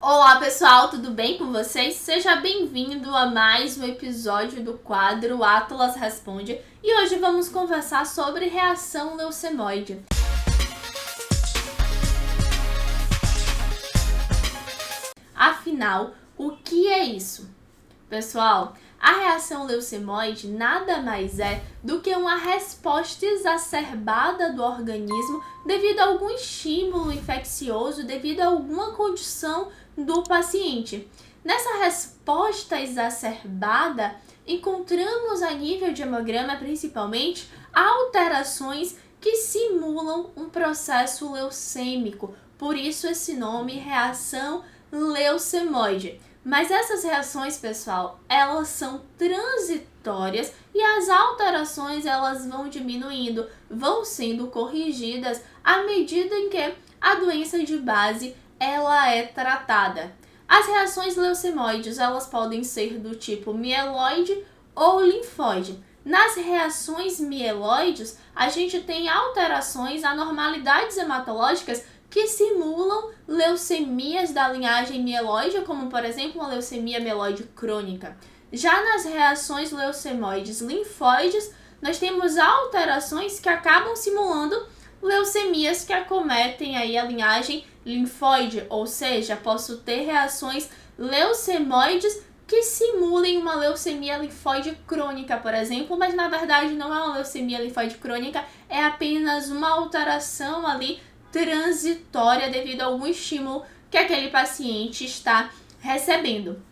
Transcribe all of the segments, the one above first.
Olá pessoal, tudo bem com vocês? Seja bem-vindo a mais um episódio do quadro Atlas Responde e hoje vamos conversar sobre reação leucemóide. Afinal, o que é isso? Pessoal, a reação leucemóide nada mais é do que uma resposta exacerbada do organismo devido a algum estímulo infeccioso, devido a alguma condição do paciente. Nessa resposta exacerbada, encontramos a nível de hemograma principalmente alterações que simulam um processo leucêmico, por isso esse nome, reação leucemóide. Mas essas reações, pessoal, elas são transitórias e as alterações elas vão diminuindo, vão sendo corrigidas à medida em que a doença de base ela é tratada. As reações leucemóides elas podem ser do tipo mieloide ou linfóide. Nas reações mieloides, a gente tem alterações, anormalidades hematológicas que simulam leucemias da linhagem mieloide, como por exemplo uma leucemia mieloide crônica. Já nas reações leucemoides linfóides, nós temos alterações que acabam simulando leucemias que acometem aí a linhagem linfóide, ou seja, posso ter reações leucemoides que simulem uma leucemia linfóide crônica, por exemplo, mas na verdade não é uma leucemia linfóide crônica, é apenas uma alteração ali transitória devido a algum estímulo que aquele paciente está recebendo.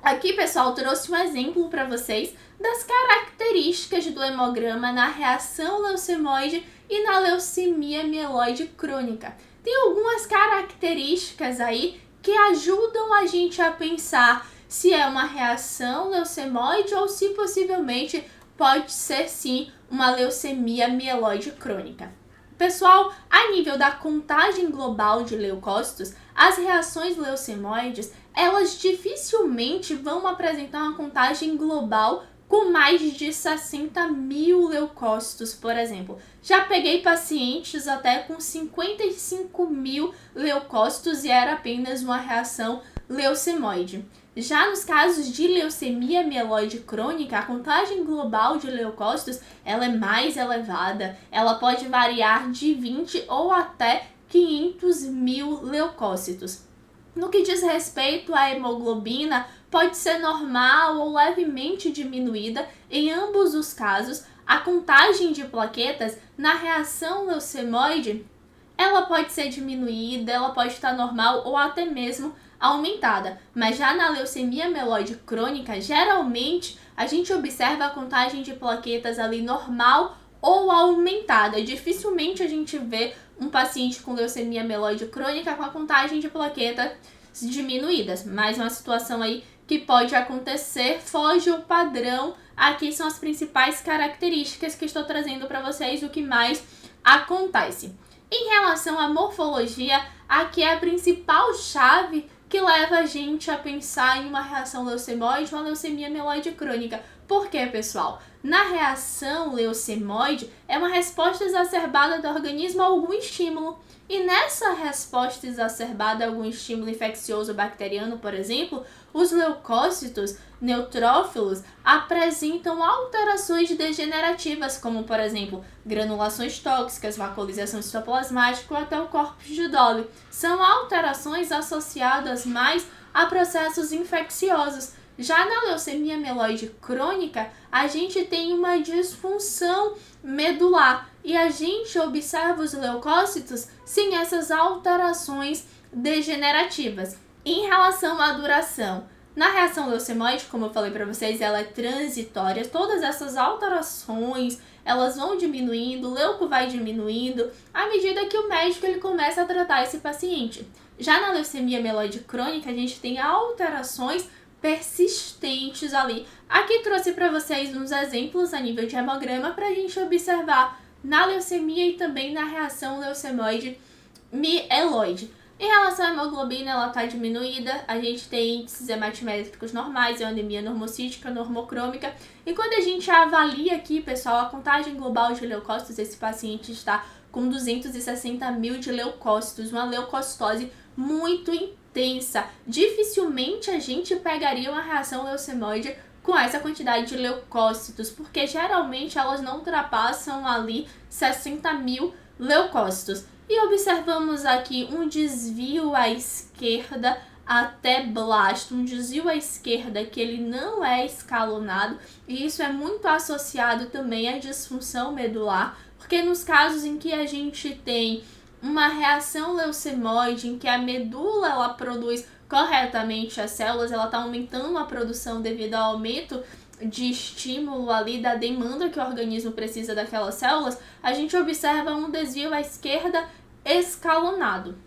Aqui, pessoal, trouxe um exemplo para vocês das características do hemograma na reação leucemoide e na leucemia mieloide crônica. Tem algumas características aí que ajudam a gente a pensar se é uma reação leucemoide ou se possivelmente pode ser sim uma leucemia mieloide crônica. Pessoal, a nível da contagem global de leucócitos, as reações leucemoides, elas dificilmente vão apresentar uma contagem global com mais de 60 mil leucócitos, por exemplo. Já peguei pacientes até com 55 mil leucócitos e era apenas uma reação leucemoide. Já nos casos de leucemia mieloide crônica, a contagem global de leucócitos ela é mais elevada, ela pode variar de 20 ou até 500 mil leucócitos. No que diz respeito à hemoglobina, pode ser normal ou levemente diminuída. Em ambos os casos, a contagem de plaquetas na reação leucemoide ela pode ser diminuída, ela pode estar normal ou até mesmo aumentada. Mas já na leucemia mieloide crônica, geralmente a gente observa a contagem de plaquetas ali normal ou aumentada. Dificilmente a gente vê um paciente com leucemia mieloide crônica com a contagem de plaquetas diminuídas. Mas uma situação aí que pode acontecer, foge o padrão. Aqui são as principais características que estou trazendo para vocês, o que mais acontece. Em relação à morfologia, aqui é a principal chave que leva a gente a pensar em uma reação leucemoide ou uma leucemia mieloide crônica. Por quê, pessoal? Na reação leucemoide, é uma resposta exacerbada do organismo a algum estímulo. E nessa resposta exacerbada a algum estímulo infeccioso bacteriano, por exemplo, os leucócitos neutrófilos apresentam alterações degenerativas, como, por exemplo, granulações tóxicas, vacuolização citoplasmática ou até o corpus de Dolly. São alterações associadas mais a processos infecciosos. Já na leucemia mieloide crônica, a gente tem uma disfunção medular e a gente observa os leucócitos sem essas alterações degenerativas. Em relação à duração, na reação leucemoide, como eu falei para vocês, ela é transitória. Todas essas alterações, elas vão diminuindo, o leuco vai diminuindo à medida que o médico ele começa a tratar esse paciente. Já na leucemia mieloide crônica, a gente tem alterações persistentes ali. Aqui trouxe para vocês uns exemplos a nível de hemograma para a gente observar na leucemia e também na reação leucemoide mieloide. Em relação à hemoglobina, ela está diminuída, a gente tem índices hematimétricos normais, é uma anemia normocítica, normocrômica. E quando a gente avalia aqui, pessoal, a contagem global de leucócitos, esse paciente está com 260 mil de leucócitos, uma leucocitose muito intensa. intensa. Dificilmente a gente pegaria uma reação leucemóide com essa quantidade de leucócitos, porque geralmente elas não ultrapassam ali 60 mil leucócitos. E observamos aqui um desvio à esquerda até blasto, um desvio à esquerda que ele não é escalonado, e isso é muito associado também à disfunção medular, porque nos casos em que a gente tem uma reação leucemóide, em que a medula ela produz corretamente as células, ela está aumentando a produção devido ao aumento de estímulo ali da demanda que o organismo precisa daquelas células, a gente observa um desvio à esquerda escalonado.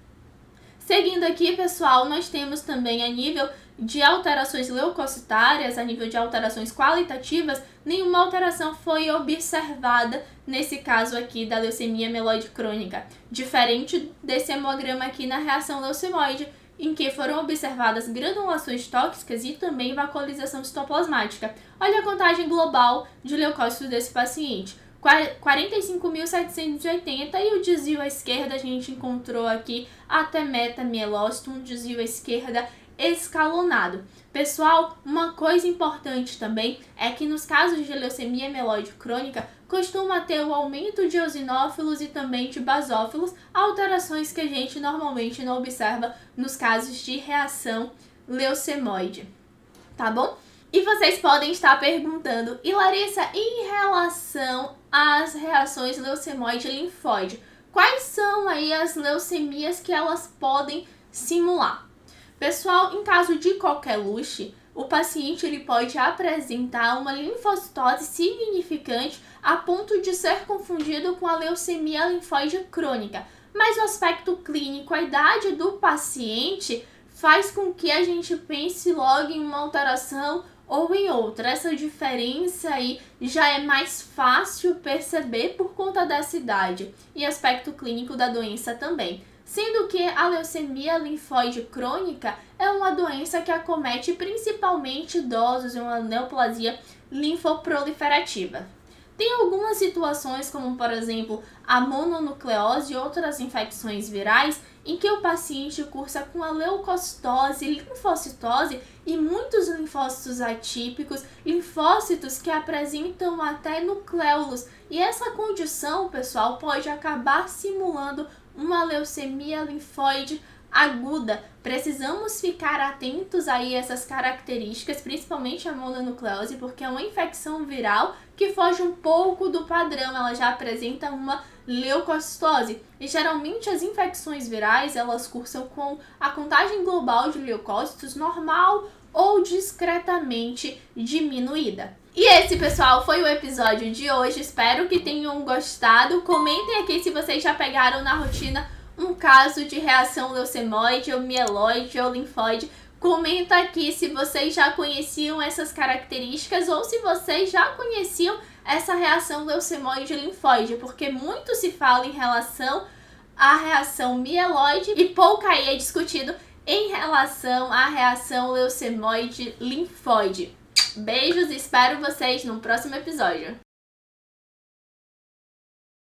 Seguindo aqui, pessoal, nós temos também a nível de alterações leucocitárias, a nível de alterações qualitativas, nenhuma alteração foi observada nesse caso aqui da leucemia mieloide crônica, diferente desse hemograma aqui na reação leucemoide, em que foram observadas granulações tóxicas e também vacuolização citoplasmática. Olha a contagem global de leucócitos desse paciente. 45.780 e o desvio à esquerda a gente encontrou aqui até metamielócito, um desvio à esquerda escalonado. Pessoal, uma coisa importante também é que nos casos de leucemia mieloide crônica costuma ter o aumento de eosinófilos e também de basófilos, alterações que a gente normalmente não observa nos casos de reação leucemoide, tá bom? E vocês podem estar perguntando, e Larissa, em relação às reações leucemoide e linfóide, quais são aí as leucemias que elas podem simular? Pessoal, em caso de qualquer luxe, o paciente ele pode apresentar uma linfocitose significante a ponto de ser confundido com a leucemia linfóide crônica. Mas o aspecto clínico, a idade do paciente, faz com que a gente pense logo em uma alteração ou em outra. Essa diferença aí já é mais fácil perceber por conta dessa idade e aspecto clínico da doença também. Sendo que a leucemia linfóide crônica é uma doença que acomete principalmente idosos, uma neoplasia linfoproliferativa. Tem algumas situações, como por exemplo a mononucleose e outras infecções virais, em que o paciente cursa com a leucocitose, linfocitose e muitos linfócitos atípicos, linfócitos que apresentam até nucléolos. E essa condição, pessoal, pode acabar simulando uma leucemia linfóide aguda. Precisamos ficar atentos aí a essas características, principalmente a mononucleose, porque é uma infecção viral que foge um pouco do padrão, ela já apresenta uma leucocitose. E geralmente as infecções virais, elas cursam com a contagem global de leucócitos normal ou discretamente diminuída. E esse, pessoal, foi o episódio de hoje. Espero que tenham gostado. Comentem aqui se vocês já pegaram na rotina um caso de reação leucemoide ou mieloide ou linfóide. Comenta aqui se vocês já conheciam essas características ou se vocês já conheciam essa reação leucemoide e linfóide, porque muito se fala em relação à reação mieloide e pouco aí é discutido em relação à reação leucemoide linfóide. Beijos e espero vocês no próximo episódio.